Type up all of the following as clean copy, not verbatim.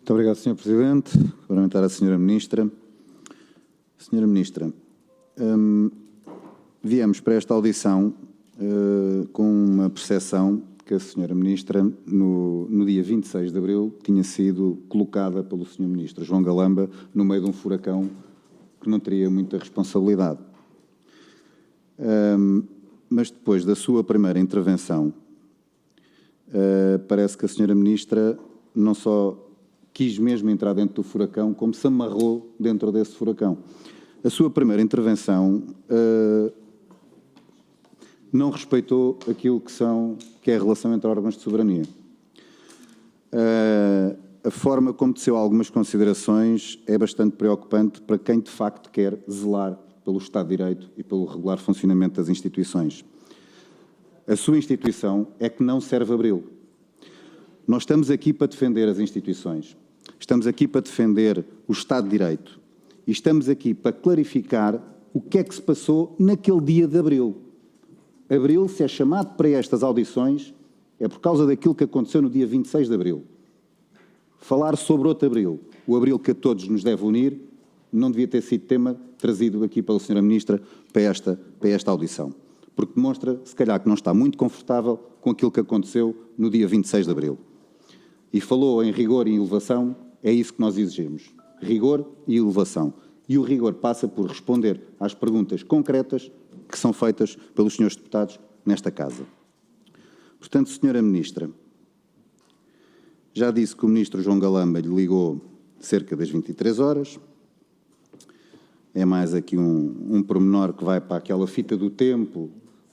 Muito obrigado, Sr. Presidente. Cumprimentar a Sra. Ministra. Sra. Ministra, viemos para esta audição com uma percepção que a Sra. Ministra, no dia 26 de abril, tinha sido colocada pelo Sr. Ministro João Galamba no meio de um furacão que não teria muita responsabilidade. Mas depois da sua primeira intervenção, parece que a Sra. Ministra não só quis mesmo entrar dentro do furacão, como se amarrou dentro desse furacão. A sua primeira intervenção não respeitou aquilo que é a relação entre órgãos de soberania. A forma como teceu algumas considerações é bastante preocupante para quem de facto quer zelar pelo Estado de Direito e pelo regular funcionamento das instituições. A sua instituição é que não serve abril. Nós estamos aqui para defender as instituições, estamos aqui para defender o Estado de Direito e estamos aqui para clarificar o que é que se passou naquele dia de abril. Abril, se é chamado para estas audições, é por causa daquilo que aconteceu no dia 26 de abril. Falar sobre outro abril, o abril que a todos nos deve unir, não devia ter sido tema trazido aqui pela Sra. Ministra para esta audição. Porque demonstra, se calhar, que não está muito confortável com aquilo que aconteceu no dia 26 de abril. E falou em rigor e elevação, é isso que nós exigimos. Rigor e elevação. E o rigor passa por responder às perguntas concretas que são feitas pelos senhores deputados nesta Casa. Portanto, Sra. Ministra, já disse que o Ministro João Galamba lhe ligou cerca das 23 horas. É mais aqui um pormenor que vai para aquela fita do tempo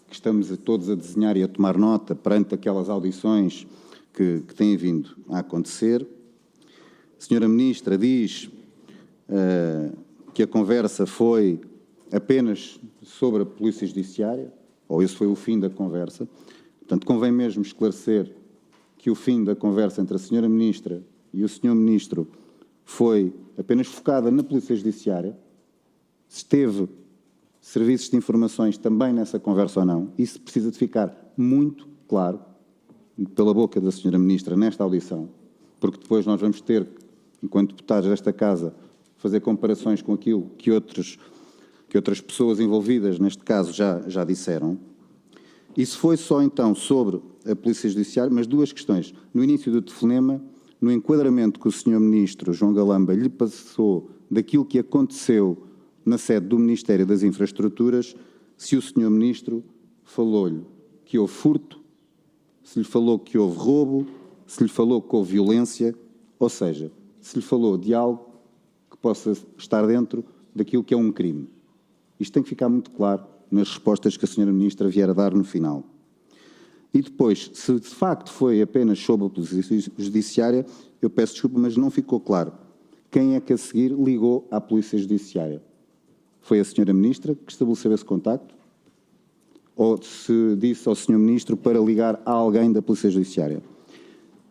que estamos todos a desenhar e a tomar nota perante aquelas audições que têm vindo a acontecer. A Sra. Ministra diz que a conversa foi apenas sobre a Polícia Judiciária, ou esse foi o fim da conversa. Portanto, convém mesmo esclarecer que o fim da conversa entre a Sra. Ministra e o Sr. Ministro foi apenas focada na Polícia Judiciária. Se teve serviços de informações também nessa conversa ou não, isso precisa de ficar muito claro pela boca da Sra. Ministra nesta audição, porque depois nós vamos ter, enquanto deputados desta Casa, fazer comparações com aquilo que outras pessoas envolvidas, neste caso, já disseram. Isso foi só então sobre a Polícia Judiciária, mas duas questões. No início do telefonema, no enquadramento que o Sr. Ministro João Galamba lhe passou daquilo que aconteceu na sede do Ministério das Infraestruturas, se o Sr. Ministro falou-lhe que houve furto, se lhe falou que houve roubo, se lhe falou que houve violência, ou seja, se lhe falou de algo que possa estar dentro daquilo que é um crime. Isto tem que ficar muito claro nas respostas que a Sra. Ministra vier a dar no final. E depois, se de facto foi apenas sobre a Polícia Judiciária, eu peço desculpa, mas não ficou claro quem é que a seguir ligou à Polícia Judiciária. Foi a Sra. Ministra que estabeleceu esse contacto? Ou se disse ao Sr. Ministro para ligar a alguém da Polícia Judiciária?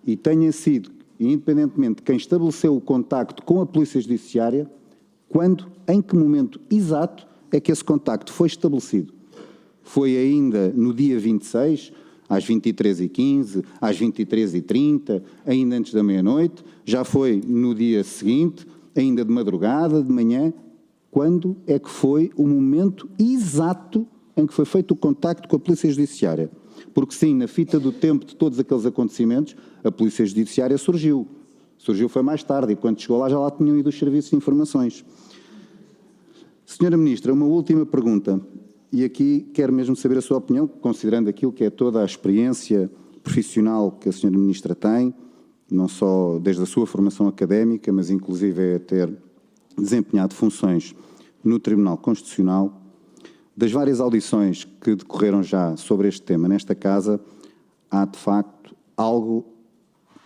E tenha sido, independentemente de quem estabeleceu o contacto com a Polícia Judiciária, quando, em que momento exato é que esse contacto foi estabelecido? Foi ainda no dia 26, às 23h15, às 23h30, ainda antes da meia-noite? Já foi no dia seguinte, ainda de madrugada, de manhã? Quando é que foi o momento exato em que foi feito o contacto com a Polícia Judiciária? Porque sim, na fita do tempo de todos aqueles acontecimentos, a Polícia Judiciária surgiu. Surgiu foi mais tarde, e quando chegou lá já lá tinham ido os serviços de informações. Sra. Ministra, uma última pergunta, e aqui quero mesmo saber a sua opinião, considerando aquilo que é toda a experiência profissional que a Sra. Ministra tem, não só desde a sua formação académica, mas inclusive é ter desempenhado funções no Tribunal Constitucional. Das várias audições que decorreram já sobre este tema nesta Casa, há de facto algo,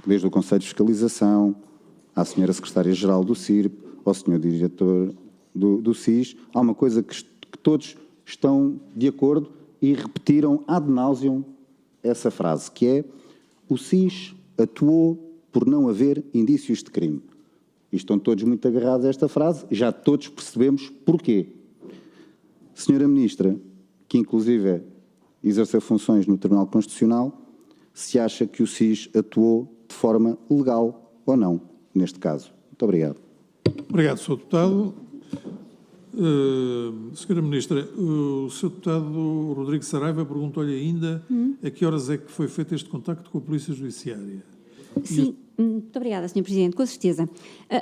desde o Conselho de Fiscalização, à Sra. Secretária-Geral do CIRP, ao Sr. Diretor do SIS, há uma coisa que todos estão de acordo e repetiram ad nauseam essa frase, que é: o SIS atuou por não haver indícios de crime. E estão todos muito agarrados a esta frase, já todos percebemos porquê. Sra. Ministra, que inclusive exerceu funções no Tribunal Constitucional, se acha que o SIS atuou de forma legal ou não? neste caso. Muito obrigado. Obrigado, Sr. Deputado. Sra. Ministra, o Sr. Deputado Rodrigo Saraiva perguntou-lhe ainda a que horas é que foi feito este contacto com a Polícia Judiciária. Sim, muito obrigada, Sr. Presidente, com certeza.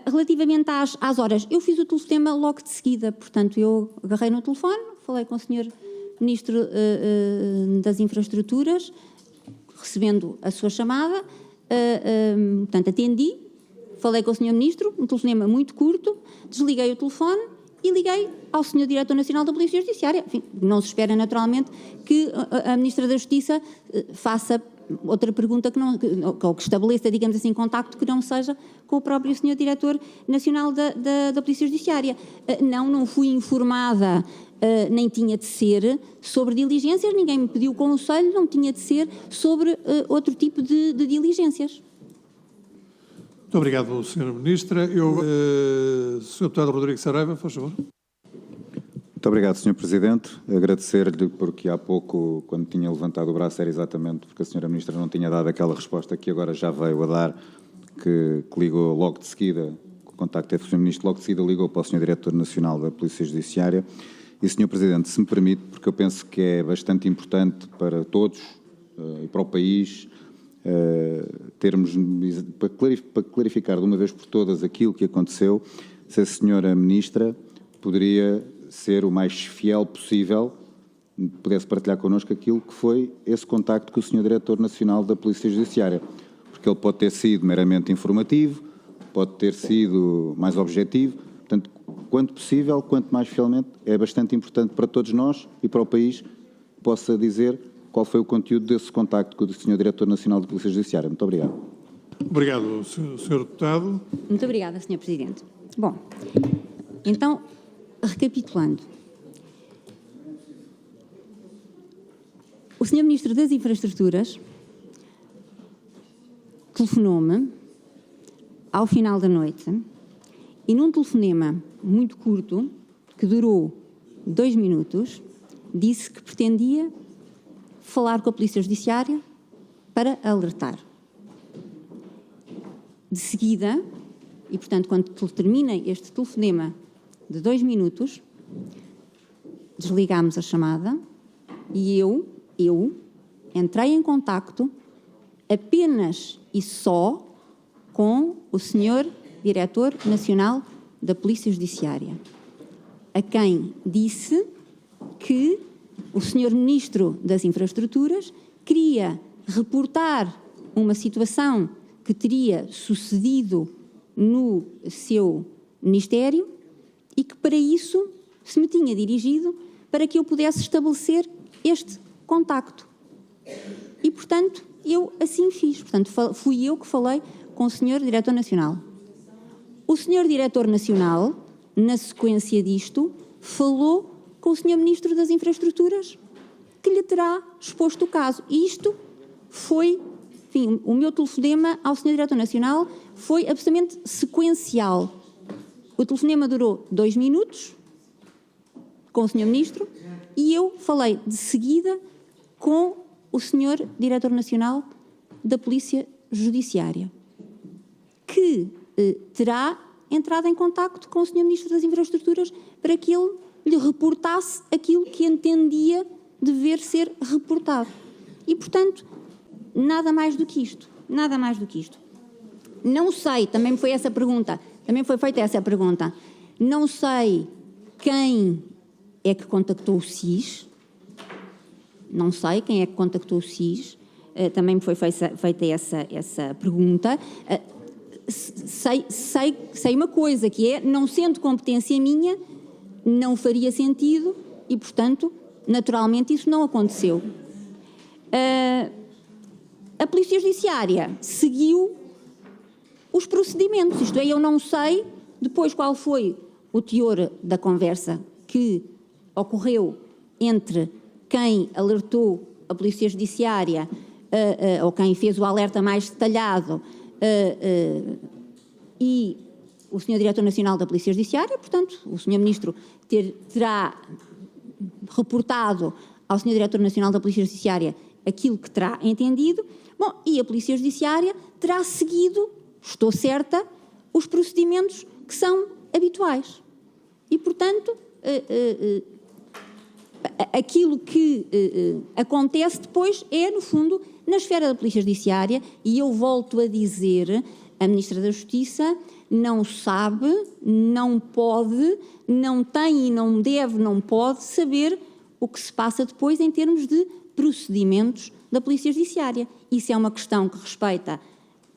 Relativamente às horas, eu fiz o telefonema logo de seguida, portanto, eu agarrei no telefone, falei com o Sr. Ministro das Infraestruturas, recebendo a sua chamada, portanto, atendi, falei com o Sr. Ministro, um telefonema muito curto, desliguei o telefone e liguei ao Sr. Diretor Nacional da Polícia Judiciária. Enfim, não se espera, naturalmente, que a Ministra da Justiça faça outra pergunta ou que estabeleça, digamos assim, contacto que não seja com o próprio Sr. Diretor Nacional da Polícia Judiciária. Não fui informada, nem tinha de ser, sobre diligências, ninguém me pediu conselho, não tinha de ser sobre outro tipo de diligências. Muito obrigado, Sra. Ministra. Sr. Deputado Rodrigo Saraiva, faz favor. Muito obrigado, Sr. Presidente. Agradecer-lhe porque há pouco, quando tinha levantado o braço, era exatamente porque a Sra. Ministra não tinha dado aquela resposta que agora já veio a dar, que ligou logo de seguida, o contacto teve o Sr. Ministro, logo de seguida ligou para o Sr. Diretor Nacional da Polícia Judiciária. E, Sr. Presidente, se me permite, porque eu penso que é bastante importante para todos e para o país, termos, para clarificar de uma vez por todas aquilo que aconteceu, se a Sra. Ministra poderia ser o mais fiel possível, pudesse partilhar connosco aquilo que foi esse contacto com o Sr. Diretor Nacional da Polícia Judiciária, porque ele pode ter sido meramente informativo, pode ter sido mais objetivo, portanto, quanto possível, quanto mais fielmente, é bastante importante para todos nós e para o país, possa dizer qual foi o conteúdo desse contacto com o Sr. Diretor Nacional da Polícia Judiciária. Muito obrigado. Obrigado, Sr. Deputado. Muito obrigada, Sr. Presidente. Bom, então, recapitulando. O Sr. Ministro das Infraestruturas telefonou-me ao final da noite e num telefonema muito curto, que durou 2 minutos, disse que pretendia falar com a Polícia Judiciária para alertar. De seguida, e portanto quando termina este telefonema de 2 minutos, desligámos a chamada e eu entrei em contacto apenas e só com o Sr. Diretor Nacional da Polícia Judiciária, a quem disse que o Sr. Ministro das Infraestruturas queria reportar uma situação que teria sucedido no seu Ministério e que para isso se me tinha dirigido para que eu pudesse estabelecer este contacto. E, portanto, eu assim fiz. Portanto, fui eu que falei com o Sr. Diretor Nacional. O Sr. Diretor Nacional, na sequência disto, falou com o Sr. Ministro das Infraestruturas, que lhe terá exposto o caso. E isto foi, enfim, o meu telefonema ao Sr. Diretor Nacional foi absolutamente sequencial. O telefonema durou 2 minutos com o Sr. Ministro e eu falei de seguida com o Sr. Diretor Nacional da Polícia Judiciária, que terá entrado em contacto com o Sr. Ministro das Infraestruturas para que ele lhe reportasse aquilo que entendia dever ser reportado. E, portanto, nada mais do que isto. Nada mais do que isto. Não sei, também foi essa pergunta, também foi feita essa pergunta, não sei quem é que contactou o SIS, não sei quem é que contactou o SIS, também me foi feita essa pergunta. Sei uma coisa, que é, não sendo competência minha, não faria sentido e, portanto, naturalmente isso não aconteceu. A Polícia Judiciária seguiu os procedimentos, isto é, eu não sei depois qual foi o teor da conversa que ocorreu entre quem alertou a Polícia Judiciária ou quem fez o alerta mais detalhado e o Sr. Diretor Nacional da Polícia Judiciária, portanto, o Sr. Ministro terá reportado ao Sr. Diretor Nacional da Polícia Judiciária aquilo que terá entendido, bom, e a Polícia Judiciária terá seguido, estou certa, os procedimentos que são habituais. E, portanto, aquilo que acontece depois é, no fundo, na esfera da Polícia Judiciária, e eu volto a dizer, a Ministra da Justiça não sabe, não pode, não tem e não deve, não pode saber o que se passa depois em termos de procedimentos da Polícia Judiciária. Isso é uma questão que respeita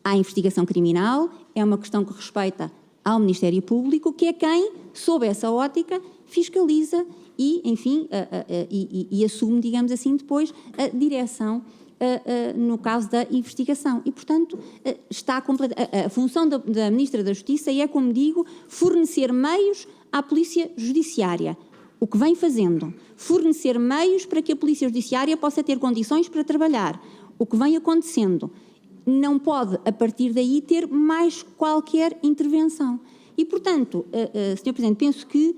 à investigação criminal, é uma questão que respeita ao Ministério Público, que é quem, sob essa ótica, fiscaliza e, enfim, e assume, digamos assim, depois a direção no caso da investigação. E, portanto, a função da Ministra da Justiça é, como digo, fornecer meios à Polícia Judiciária. O que vem fazendo, fornecer meios para que a Polícia Judiciária possa ter condições para trabalhar. O que vem acontecendo não pode, a partir daí, ter mais qualquer intervenção. E, portanto, Sr. Presidente, penso que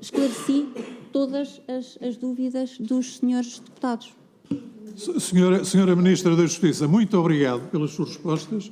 esclareci todas as dúvidas dos senhores deputados. Senhora Ministra da Justiça, muito obrigado pelas suas respostas.